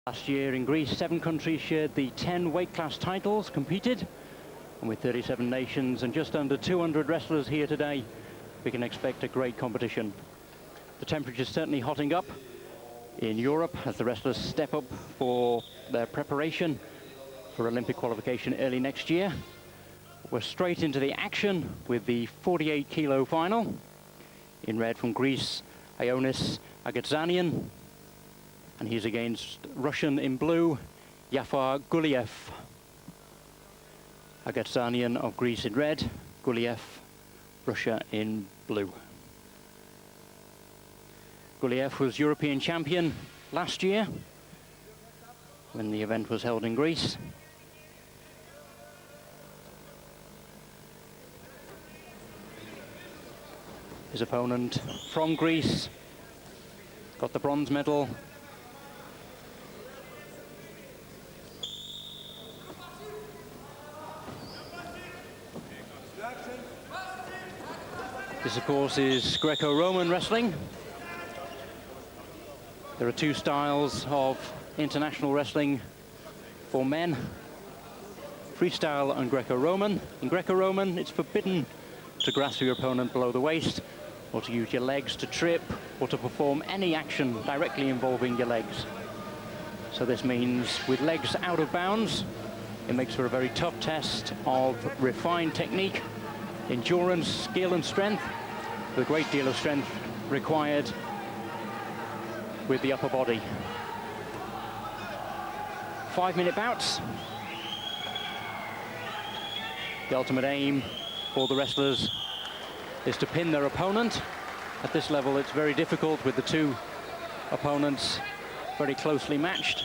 Last year in Greece, 7 countries shared the 10 weight class titles competed, and with 37 nations and just under 200 wrestlers here today, we can expect a great competition. The temperature is certainly hotting up in Europe as the wrestlers step up for their preparation for Olympic qualification early next year. We're straight into the action with the 48 kilo final. In red from Greece, Ioannis Agatzanian, and he's against Russian in blue, Yafar Guliev. Agatzanian of Greece in red, Guliev, Russia in blue. Guliev was European champion last year when the event was held in Greece. His opponent from Greece got the bronze medal. This, of course, is Greco-Roman wrestling. There are 2 styles of international wrestling for men, freestyle and Greco-Roman. In Greco-Roman, it's forbidden to grasp your opponent below the waist, or to use your legs to trip, or to perform any action directly involving your legs. So this means with legs out of bounds, it makes for a very tough test of refined technique, endurance, skill and strength, with a great deal of strength required with the upper body. 5-minute bouts. The ultimate aim for the wrestlers is to pin their opponent. At this level, it's very difficult with the 2 opponents very closely matched.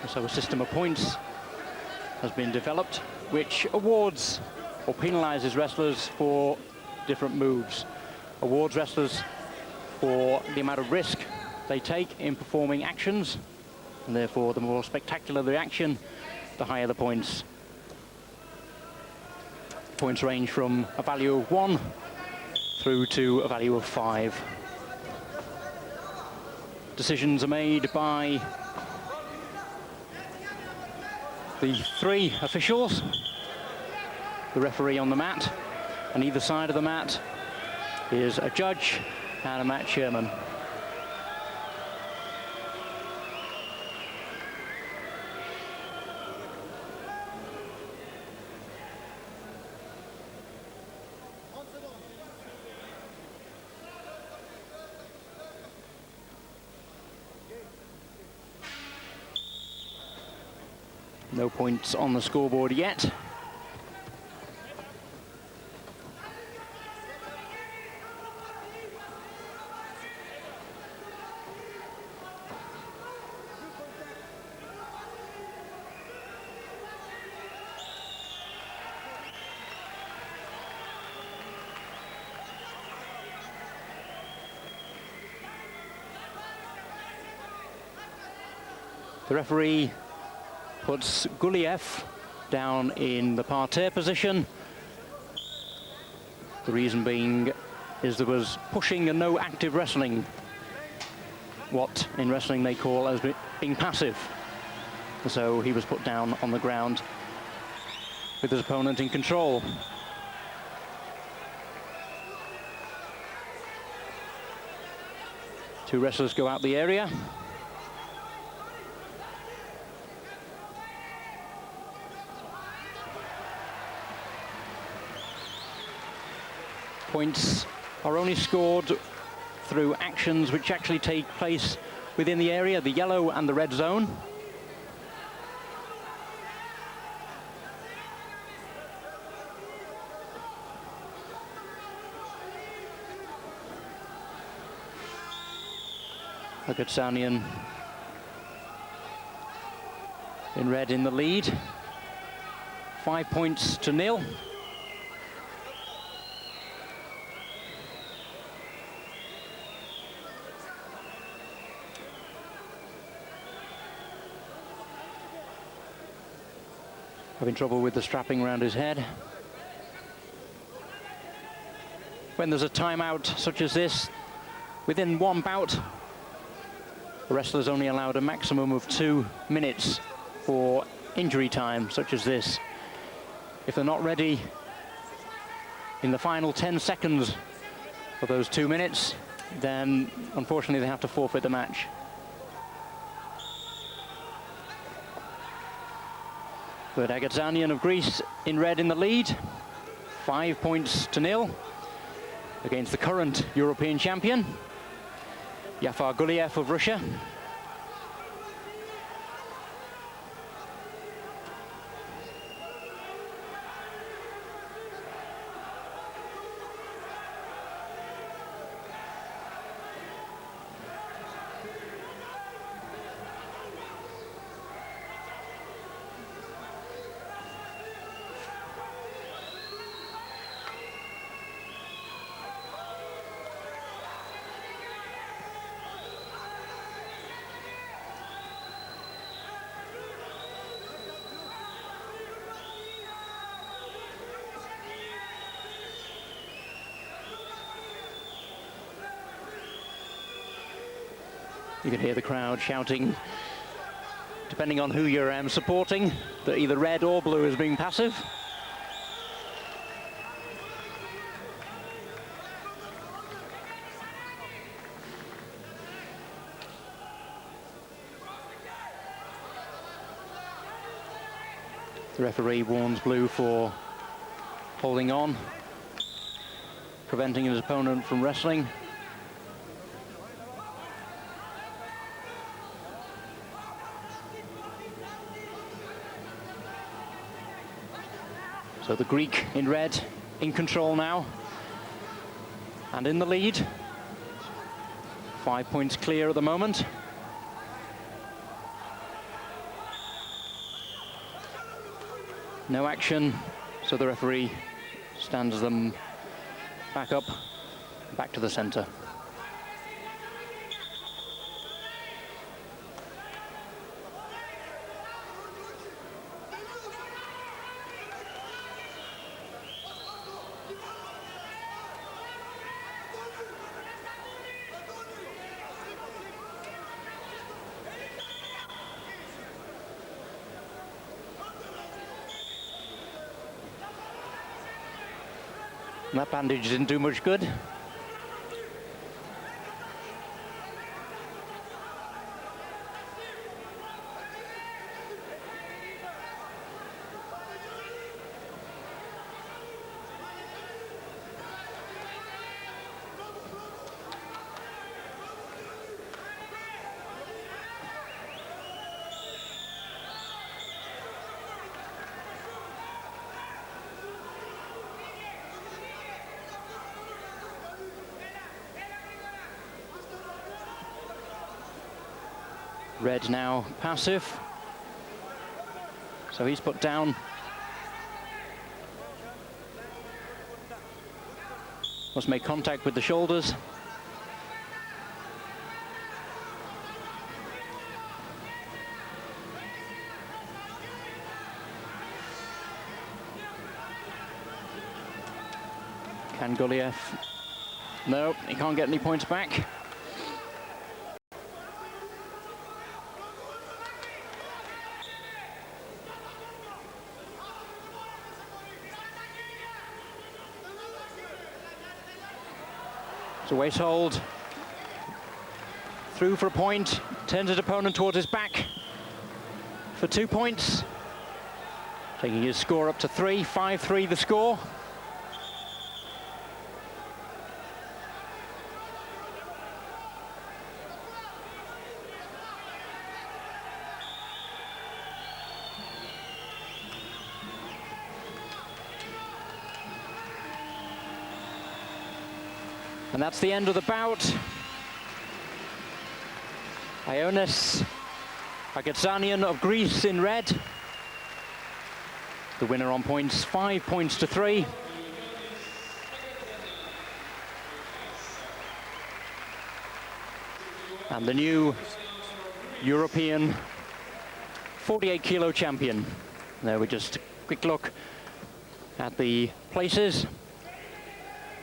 So a system of points has been developed, which awards or penalizes wrestlers for different moves. Awards wrestlers for the amount of risk they take in performing actions, and therefore the more spectacular the action, the higher the points. Points range from a value of 1 through to a value of 5. Decisions are made by the 3 officials, the referee on the mat, and either side of the mat is a judge and a match chairman. No points on the scoreboard yet. The referee puts Guliev down in the parterre position. The reason being is there was pushing and no active wrestling, what in wrestling they call as being passive. So he was put down on the ground with his opponent in control. Two wrestlers go out the area. Points are only scored through actions which actually take place within the area, the yellow and the red zone. Agatzanian in red in the lead. 5 points to 0. Having trouble with the strapping around his head. When there's a timeout such as this, within one bout, The wrestlers only allowed a maximum of 2 minutes for injury time, such as this. If they're not ready in the final 10 seconds of those 2 minutes, then unfortunately they have to forfeit the match. But Agatzanian of Greece in red in the lead, 5 points to 0 against the current European champion, Yafar Guliev of Russia. You can hear the crowd shouting, depending on who you're supporting, that either red or blue is being passive. The referee warns blue for holding on, preventing his opponent from wrestling. So the Greek in red in control now and in the lead. 5 points clear at the moment. No action, so the referee stands them back up, back to the center. And that bandage didn't do much good. Red now passive, so he's put down. Must make contact with the shoulders. Can Guliev? No, he can't get any points back. It's a waist hold. Through for a point. Turns his opponent towards his back for 2 points. Taking his score up to 3. 5-3 the score. And that's the end of the bout. Ioannis Agatzanian of Greece in red. The winner on points, 5 points to 3. And the new European 48-kilo champion. There we just a quick look at the places.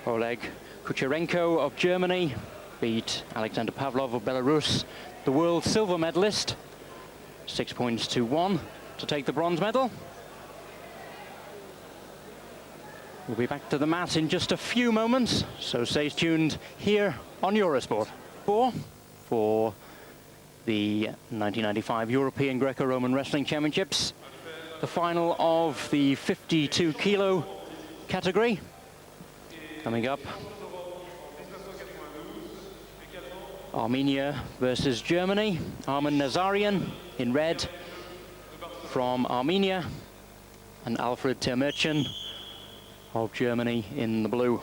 Oleg Kucherenko of Germany beat Alexander Pavlov of Belarus. the world silver medalist. 6 points to 1 to take the bronze medal. We'll be back to the mat in just a few moments, so stay tuned here on Eurosport. For the 1995 European Greco-Roman Wrestling Championships, the final of the 52 kilo category. Coming up, Armenia versus Germany. Arman Nazarian in red from Armenia, and Alfred Termerchen of Germany in the blue.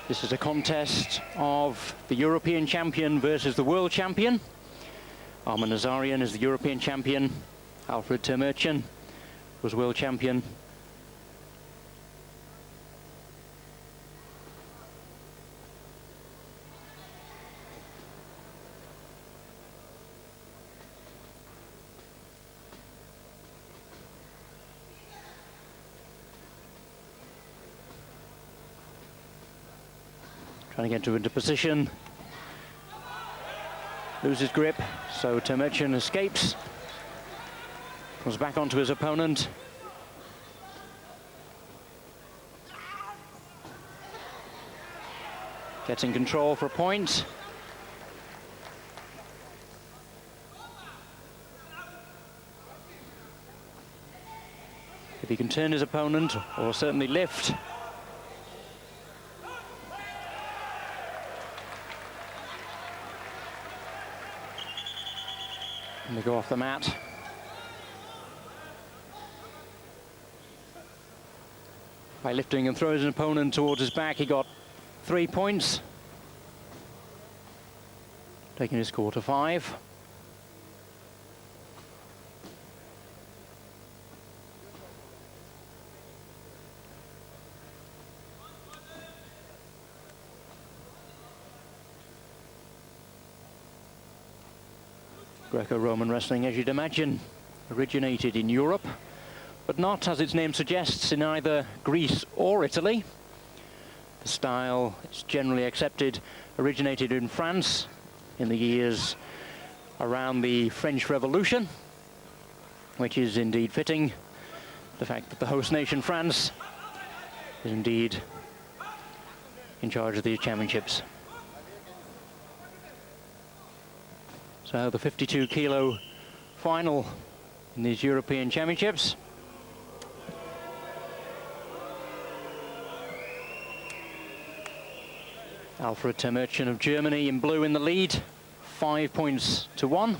This is a contest of the European champion versus the world champion. Arman Nazarian is the European champion. Alfred Termerchen was world champion. Trying to get into position. Loses grip, so Termerchen escapes. Comes back onto his opponent. Gets in control for a point. If he can turn his opponent, or certainly lift, and they go off the mat. By lifting and throws an opponent towards his back, he got 3 points, taking his score to 5. Greco-Roman wrestling, as you'd imagine, originated in Europe, but not, as its name suggests, in either Greece or Italy. The style, it's generally accepted, originated in France in the years around the French Revolution, which is indeed fitting. The fact that the host nation, France, is indeed in charge of these championships. So the 52 kilo final in these European Championships. Alfred Termerchen of Germany in blue in the lead, 5 points to 1.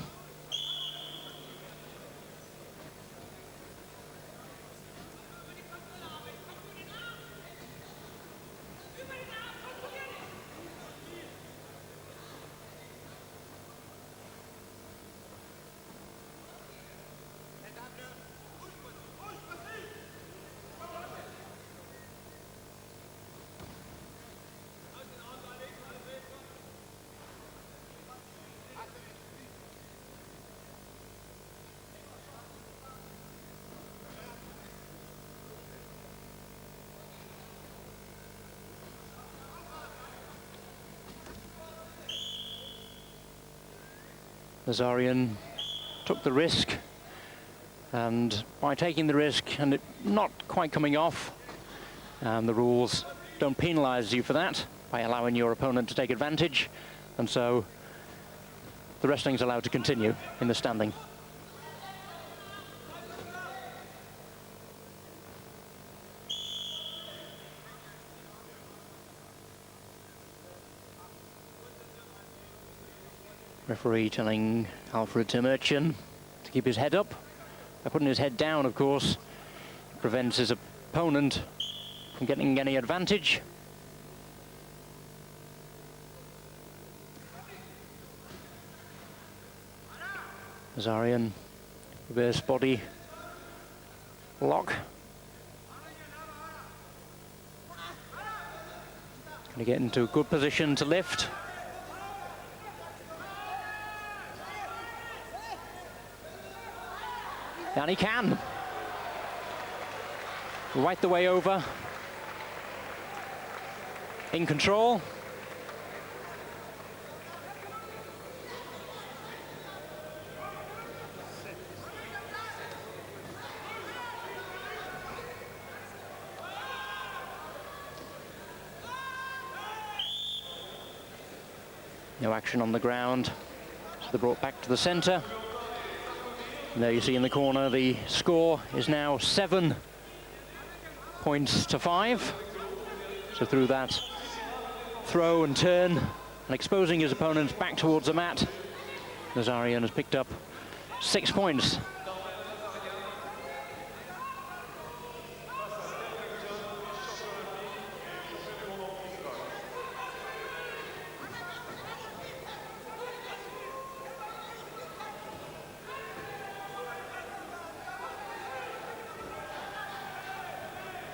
Nazarian took the risk, and by taking the risk and it not quite coming off, the rules don't penalize you for that by allowing your opponent to take advantage, and so the wrestling is allowed to continue in the standing. Referee telling Alfred Termerchen to keep his head up. By putting his head down, of course, it prevents his opponent from getting any advantage. Nazarian, reverse body lock. To get into a good position to lift. And he can. Right the way over. In control. No action on the ground, so they're brought back to the centre. And there you see in the corner the score is now 7 points to 5. So through that throw and turn and exposing his opponent back towards the mat, Nazarian has picked up 6 points.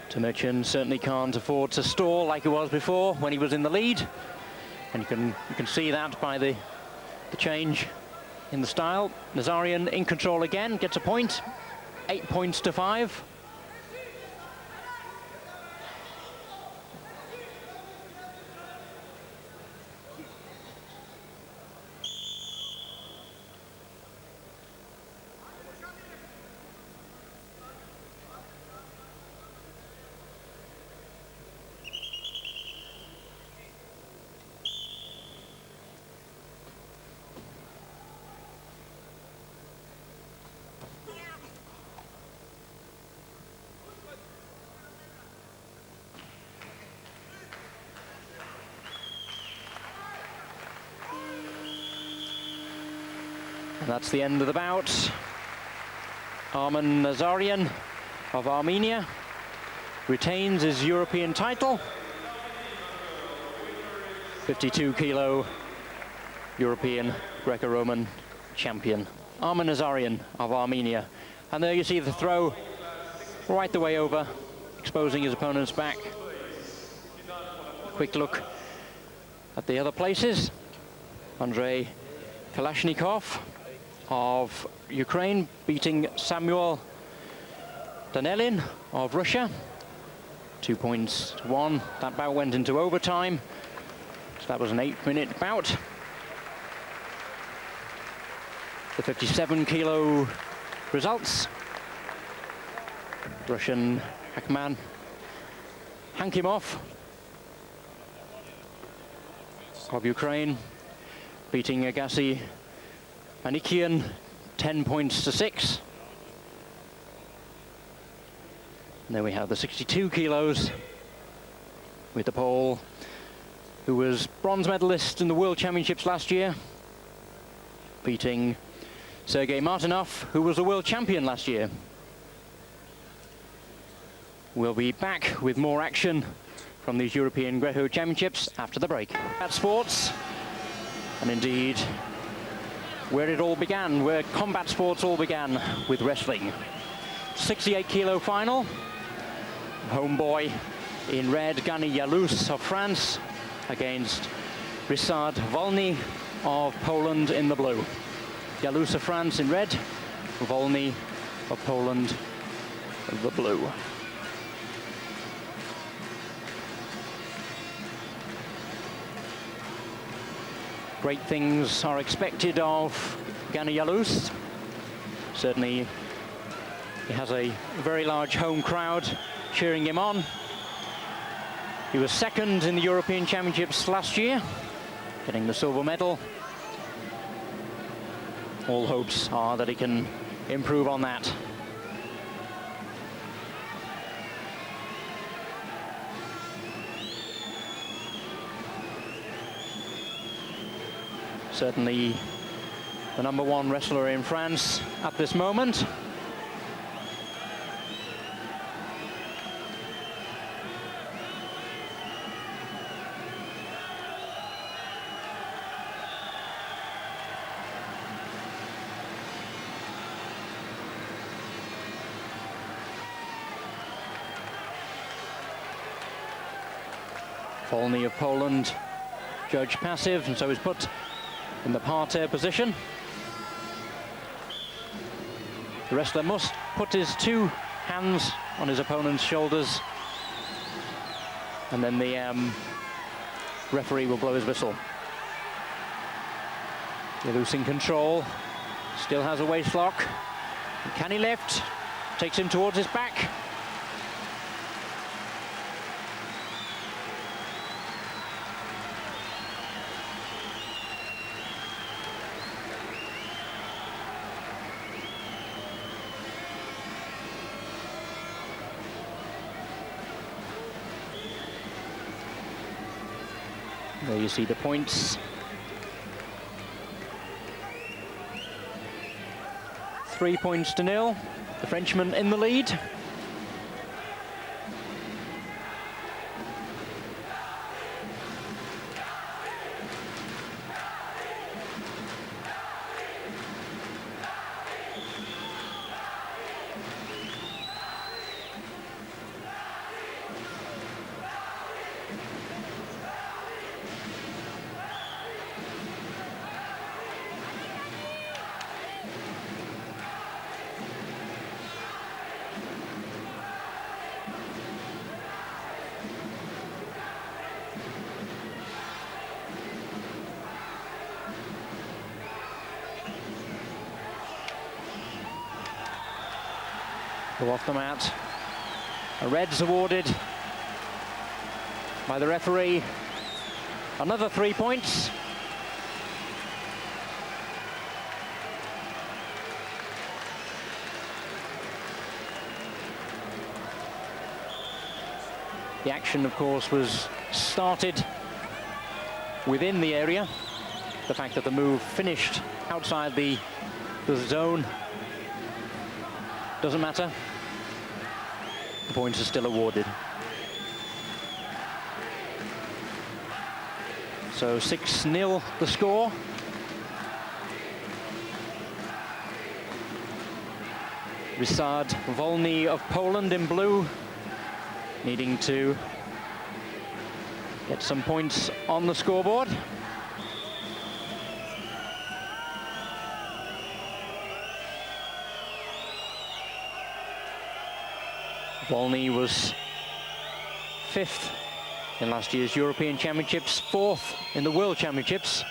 Temurchin certainly can't afford to stall like he was before when he was in the lead, and you can see that by the change in the style. Nazarian in control again, gets a point, 8 points to 5. And that's the end of the bout. Arman Nazarian of Armenia retains his European title. 52-kilo European Greco-Roman champion. Arman Nazarian of Armenia. And there you see the throw right the way over, exposing his opponent's back. A quick look at the other places. Andrei Kalashnikov of Ukraine beating Samuel Danelin of Russia. 2 points to 1. That bout went into overtime. So that was an 8-minute bout. The 57-kilo results. Russian Hackman Hankimov of Ukraine beating Agassi Manikian 10 points to 6. And then we have the 62 kilos with the Pole, who was bronze medalist in the World Championships last year, beating Sergei Martinov, who was the world champion last year. We'll be back with more action from these European Greco Championships after the break. At sports, and indeed where it all began, where combat sports all began, with wrestling. 68-kilo final. Homeboy in red, Gani Yalous of France, against Ryszard Wolny of Poland in the blue. Yalous of France in red, Wolny of Poland in the blue. Great things are expected of Gani Yalous. Certainly he has a very large home crowd cheering him on. He was second in the European Championships last year, getting the silver medal. All hopes are that he can improve on that. Certainly the #1 wrestler in France at this moment. Volny of Poland judged passive, and so is put in the parterre position. The wrestler must put his two hands on his opponent's shoulders, and then the referee will blow his whistle. They're losing control, still has a waist lock. Can he lift? Takes him towards his back. There you see the points. 3 points to 0. The Frenchman in the lead. Go off the mat. A red's awarded by the referee. Another 3 points. The action, of course, was started within the area. The fact that the move finished outside the zone doesn't matter. The points are still awarded. So 6-0 the score. Ryszard Volny of Poland in blue, needing to get some points on the scoreboard. Volny was 5th in last year's European Championships, 4th in the World Championships.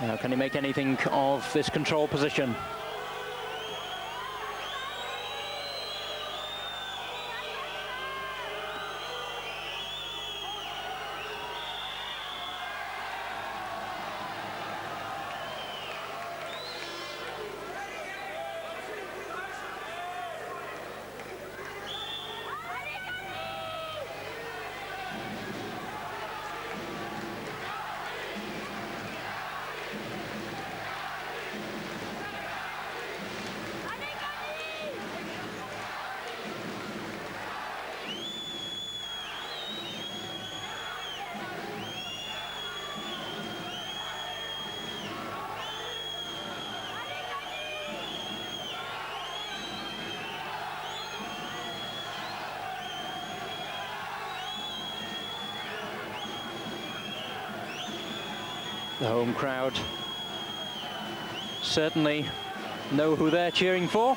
Now, can he make anything of this control position? The home crowd certainly know who they're cheering for.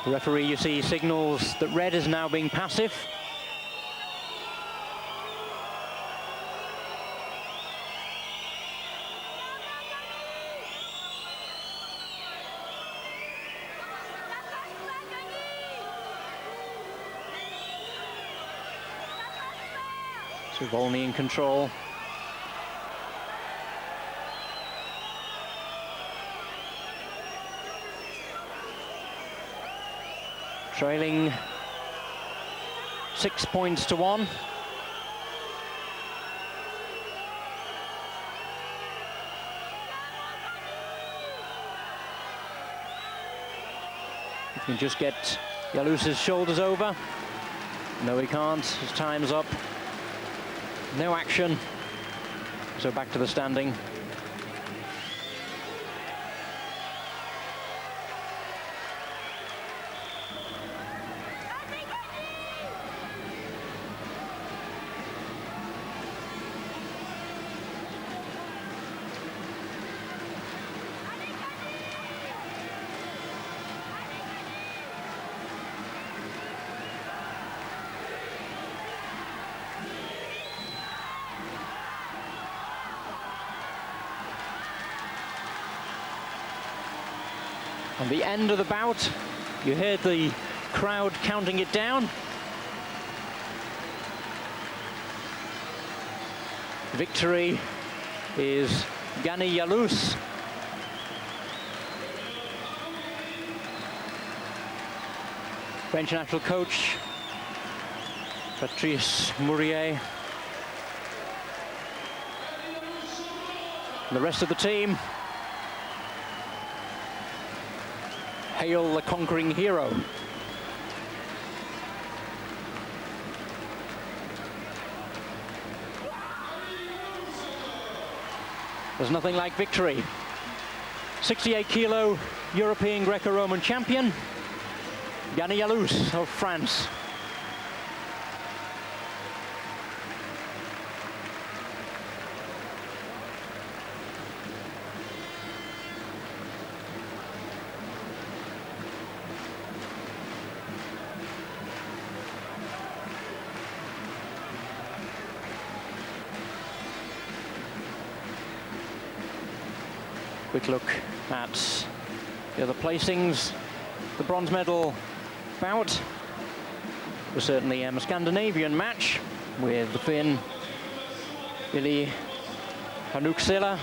The referee, you see, signals that red is now being passive. So Volny in control. Trailing 6 points to 1. He can just get Yalous's shoulders over. No, he can't. His time's up. No action. So back to the standing. On the end of the bout, you heard the crowd counting it down. Victory is Gani Yalous. French national coach Patrice Mourier. And the rest of the team hail the conquering hero. There's nothing like victory. 68-kilo European Greco-Roman champion, Gani Yalous of France. Quick look at the other placings. The bronze medal bout was certainly a Scandinavian match with the Finn Vili Hanuksela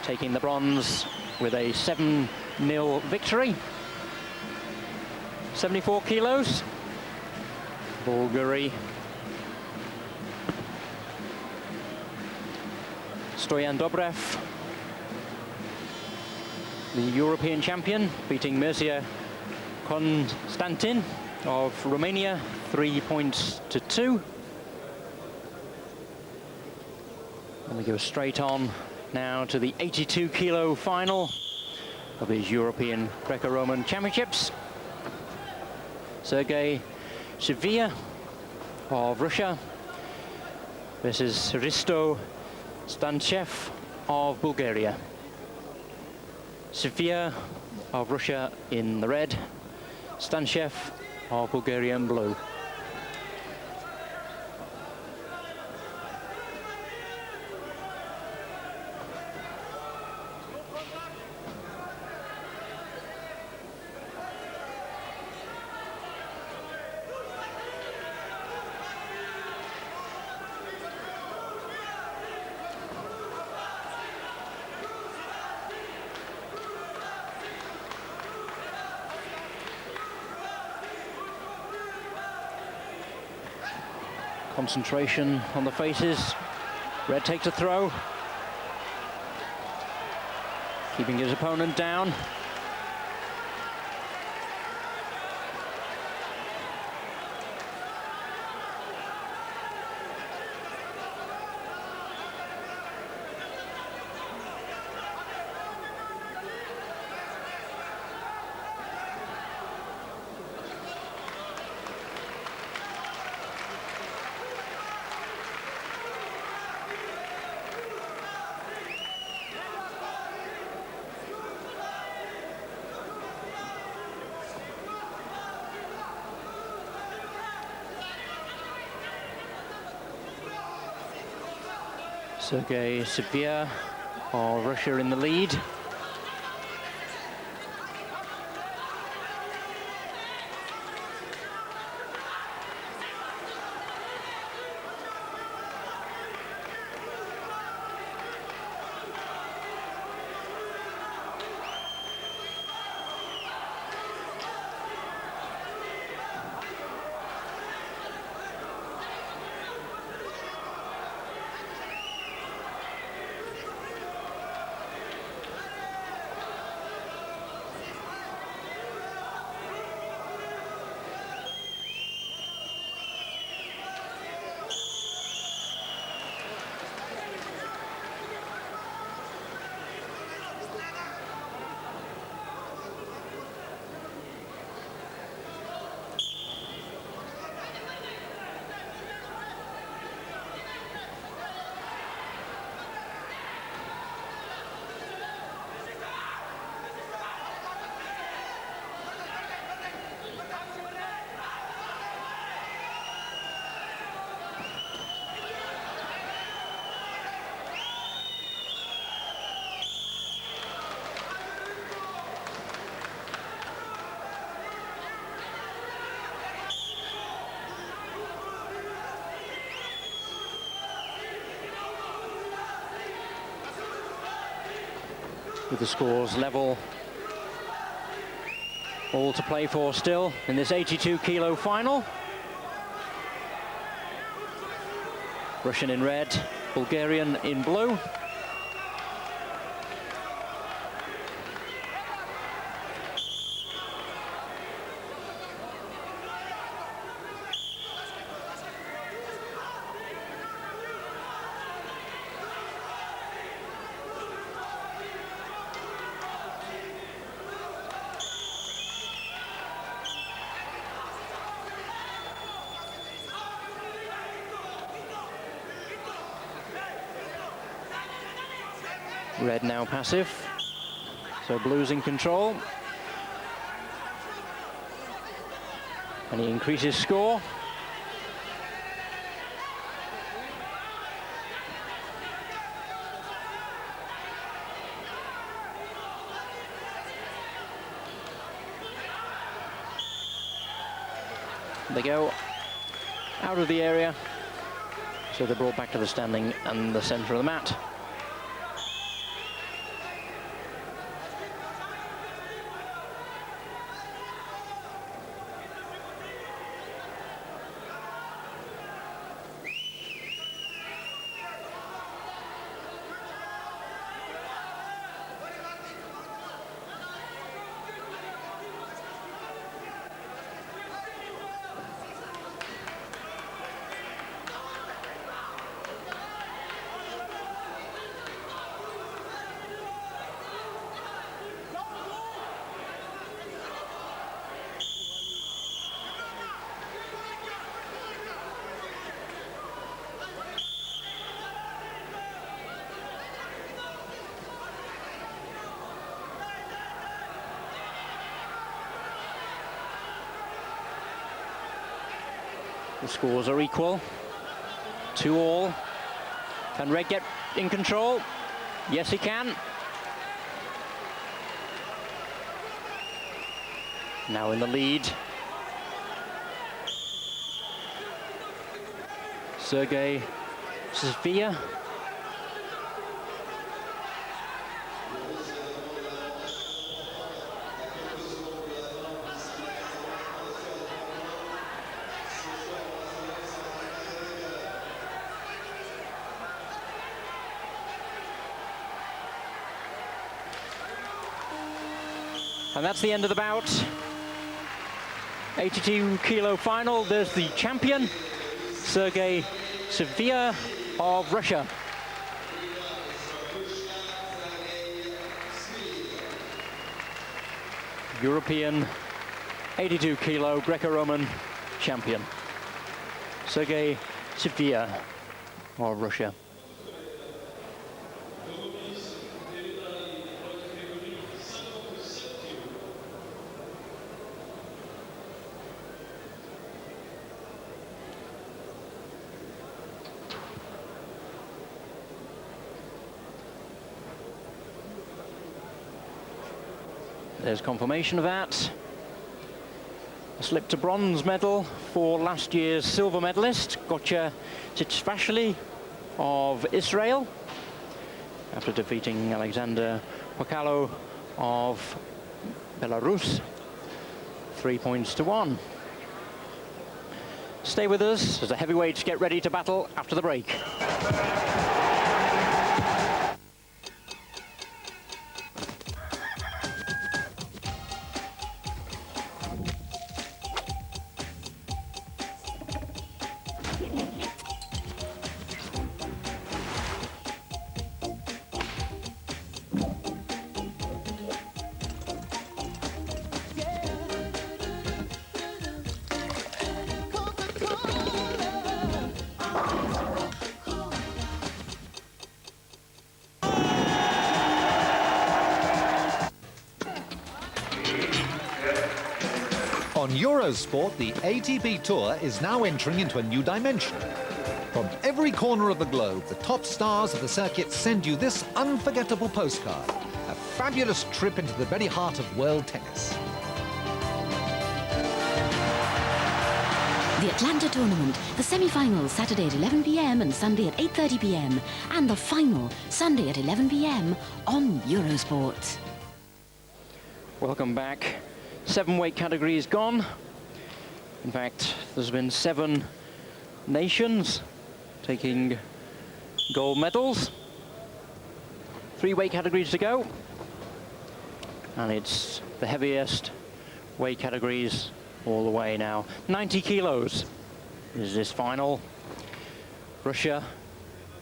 taking the bronze with a 7-0 victory. 74 kilos. Bulgari. Stoyan Dobrev, the European champion, beating Mircea Constantin of Romania, 3 points to 2. And we go straight on now to the 82-kilo final of these European Greco-Roman Championships. Sergei Shevia of Russia versus Risto Stanchev of Bulgaria. Shevia of Russia in the red, Stanchev of Bulgaria in blue. Concentration on the faces. Red takes a throw, keeping his opponent down. Sergei Shevia of Russia in the lead. with the scores level. All to play for still in this 82-kilo final. Russian in red, Bulgarian in blue. Red now passive, so blue's in control. And he increases score. They go out of the area, so they're brought back to the standing and the center of the mat. The scores are equal, 2-all. Can Red get in control? Yes, he can. Now in the lead. Sergei Svia. And that's the end of the bout. 82-kilo final. There's the champion, Sergei Svia of Russia. European 82-kilo Greco-Roman champion, Sergei Svia of Russia. There's confirmation of that. A slip to bronze medal for last year's silver medalist, Gotcha Tsitvashvili of Israel, after defeating Alexander Pokalo of Belarus, 3-1. Stay with us as the heavyweights get ready to battle after the break. On Eurosport, the ATP Tour is now entering into a new dimension. From every corner of the globe, the top stars of the circuit send you this unforgettable postcard, a fabulous trip into the very heart of world tennis. The Atlanta tournament, the semi-finals Saturday at 11 p.m. and Sunday at 8:30 p.m. and the final Sunday at 11 p.m. on Eurosport. Welcome back. 7 weight categories gone. In fact, there's been 7 nations taking gold medals. 3 weight categories to go. And it's the heaviest weight categories all the way now. 90 kilos is this final. Russia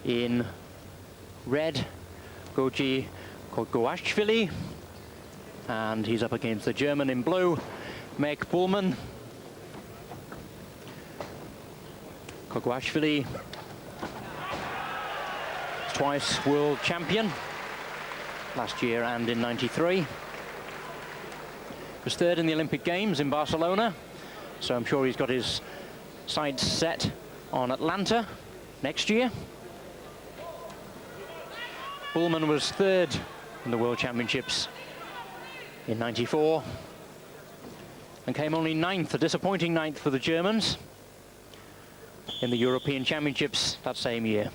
in red, Goji Kogoashvili, and he's up against the German in blue, Meg Bullman. Kogoashvili, twice world champion, last year and in '93. Was 3rd in the Olympic Games in Barcelona, so I'm sure he's got his sights set on Atlanta next year. Bullman was 3rd in the World Championships in '94 and came only 9th, a disappointing 9th for the Germans in the European Championships that same year.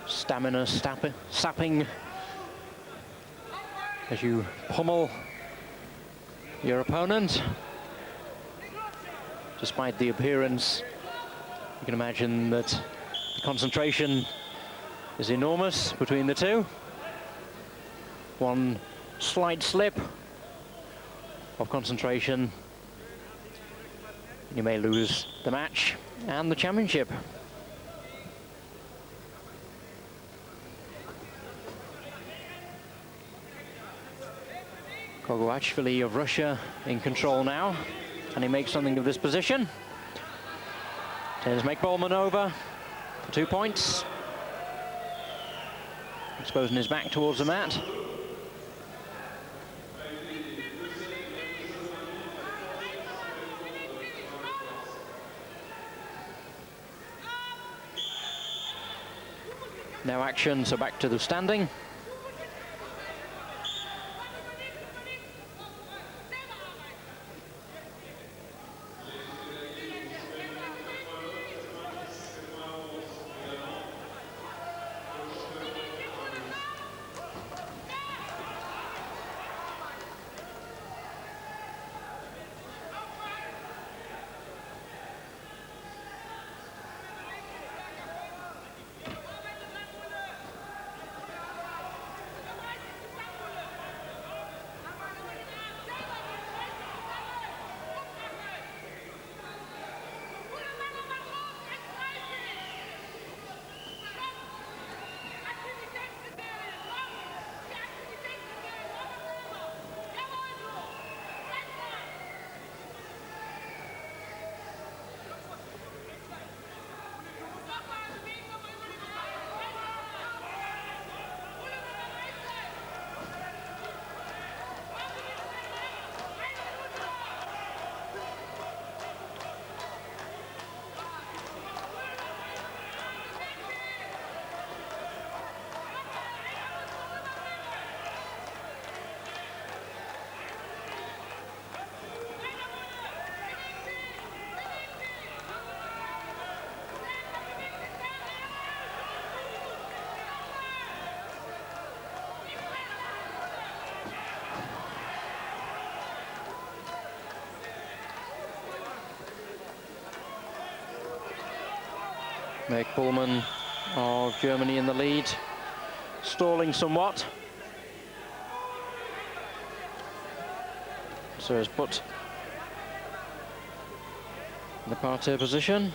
Stamina sapping as you pummel your opponent. Despite the appearance, you can imagine that the concentration is enormous between the two. One slight slip of concentration, you may lose the match and the championship. Kogoashvili of Russia in control now. Can he make something of this position? Turns Meg Bullman over for 2 points. Exposing his back towards the mat. No action, so back to the standing. Meg Bullman of Germany in the lead, stalling somewhat. So is put in the parterre position.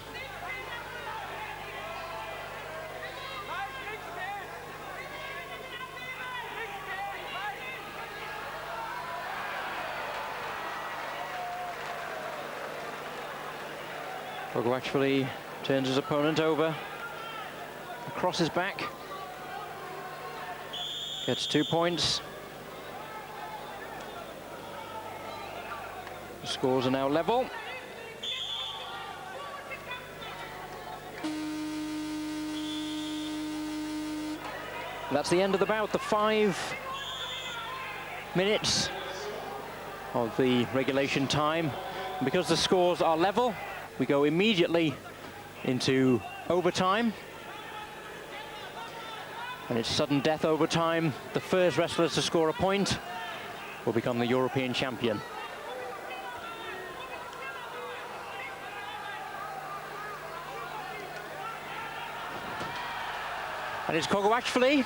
Kogo actually turns his opponent over, across his back, gets 2 points. The scores are now level. That's the end of the bout, the 5 minutes of the regulation time. And because the scores are level, we go immediately into overtime. And it's sudden death overtime. The first wrestler to score a point will become the European champion. And it's Kogoachvili,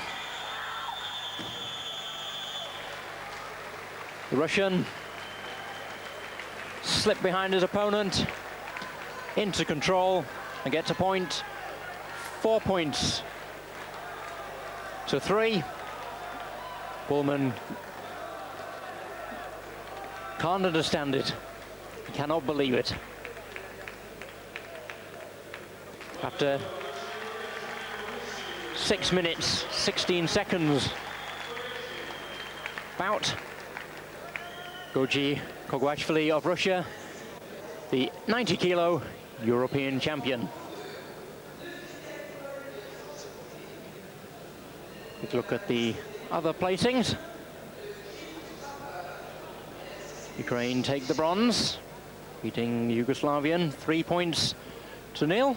the Russian, slipped behind his opponent, into control, and gets a point. 4 points to 3. Bullman can't understand it. He cannot believe it. After 6 minutes, 16 seconds bout, Goji Kogoachvili of Russia, the 90-kilo European champion. Quick look at the other placings. Ukraine take the bronze, beating Yugoslavian 3 points to 0.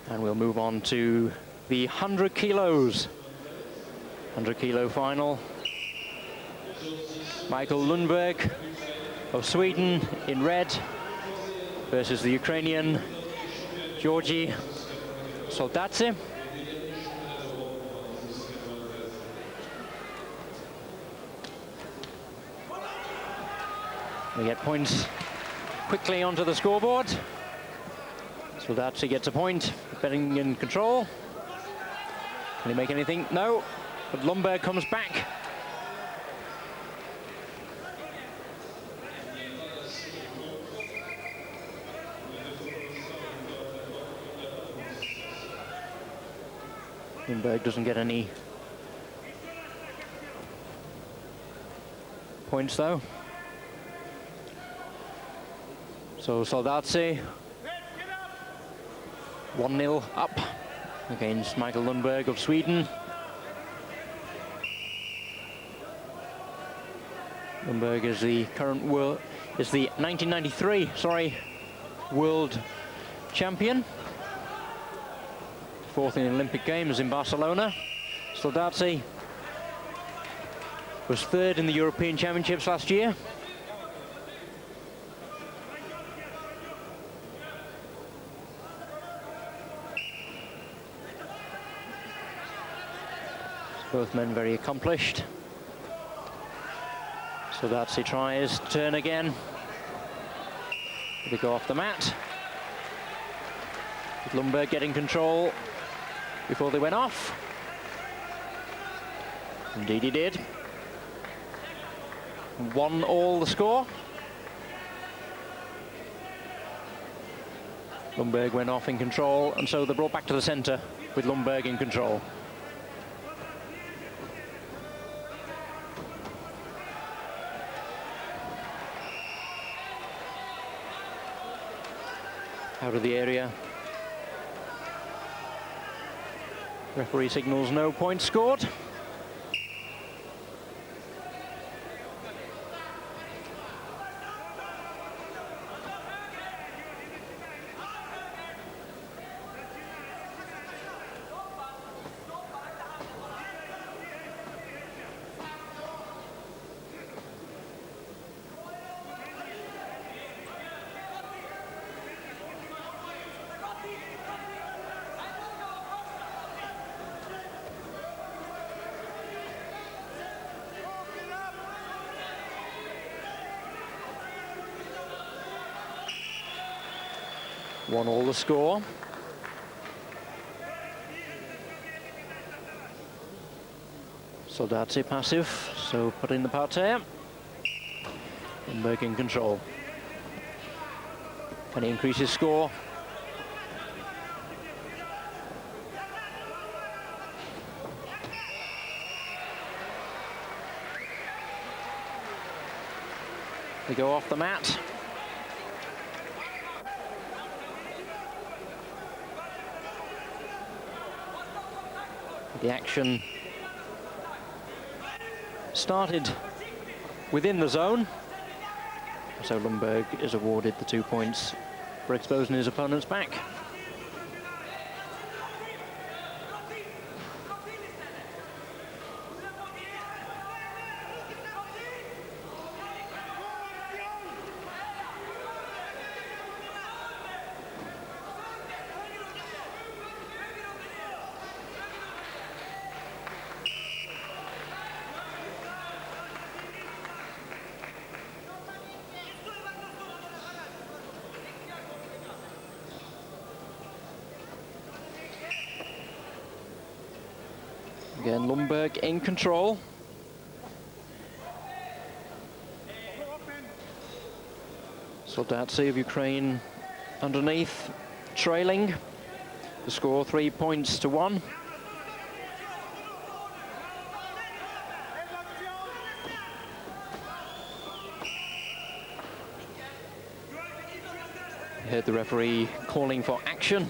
And we'll move on to the 100 kilos. 100 kilo final. Michael Lundberg of Sweden in red versus the Ukrainian Georgi Soldatse. We get points quickly onto the scoreboard. Soldatse gets a point, betting in control. Can he make anything? No, but Lundberg comes back. Lundberg doesn't get any points though. So Soldatse 1-0 up against Michael Lundberg of Sweden. Lundberg is the current world, is the 1993, world champion. Fourth in the Olympic Games in Barcelona. Soldatse was third in the European Championships last year. Both men very accomplished. Soldatse tries to turn again. They go off the mat. With Lundberg getting control before they went off. Indeed he did. 1-1 the score. Lundberg went off in control, and so they're brought back to the centre with Lundberg in control. Out of the area. Referee signals no points scored. 1-1 the score. Soldati passive, so put in the parterre. Lundberg in control. Can he increase his score? They go off the mat. The action started within the zone, so Lundberg is awarded the 2 points for exposing his opponent's back. Again, Lundberg in control. Soldati of Ukraine underneath, trailing. The score 3 points to 1. You heard the referee calling for action.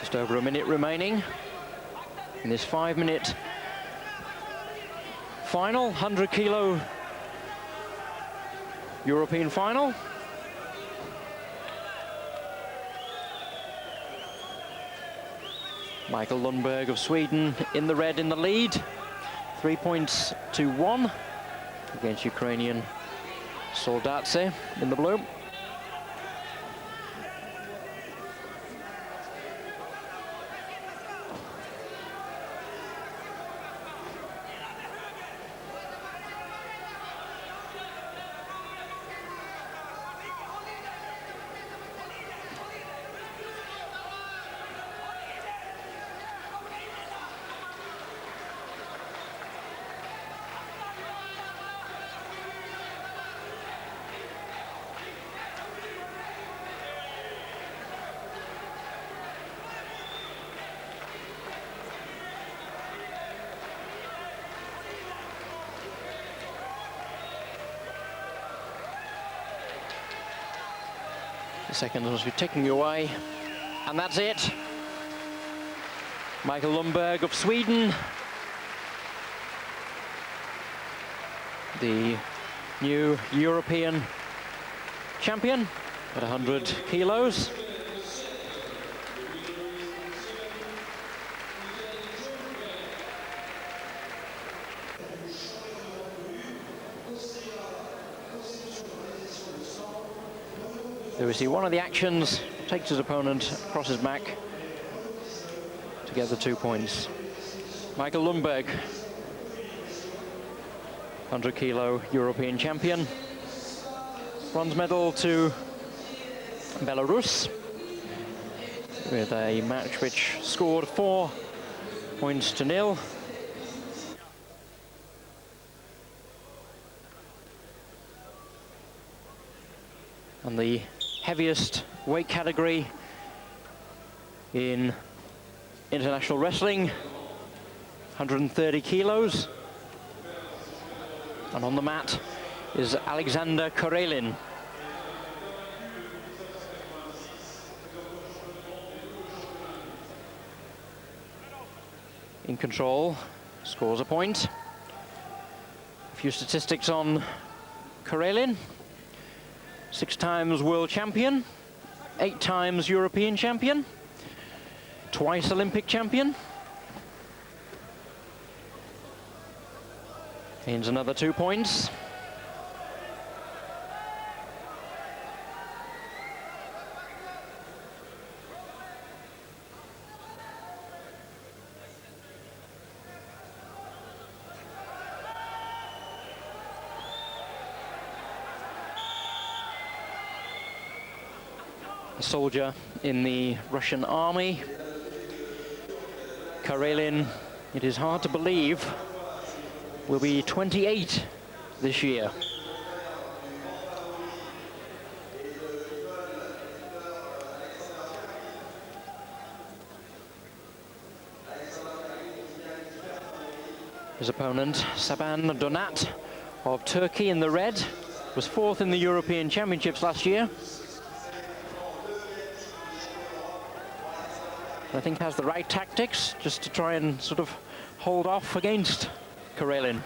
Just over a minute remaining in this 5-minute final, 100-kilo European final. Michael Lundberg of Sweden in the red in the lead, 3 points to 1 against Ukrainian Soldati in the blue. The second was ticking away, and that's it. Michael Lundberg of Sweden, the new European champion at 100 kilos. There we see one of the actions, takes his opponent across his back to get the 2 points. Michael Lundberg, 100-kilo European champion. Bronze medal to Belarus, with a match which scored 4 points to 0. And the heaviest weight category in international wrestling, 130 kilos. And on the mat is Alexander Karelin. In control, scores a point. A few statistics on Karelin. 6 times world champion, 8 times European champion, twice Olympic champion. Gains another 2 points. A soldier in the Russian army. Karelin, it is hard to believe, will be 28 this year. His opponent, Saban Donat of Turkey in the red, was 4th in the European Championships last year. I think has the right tactics just to try and sort of hold off against Karelin.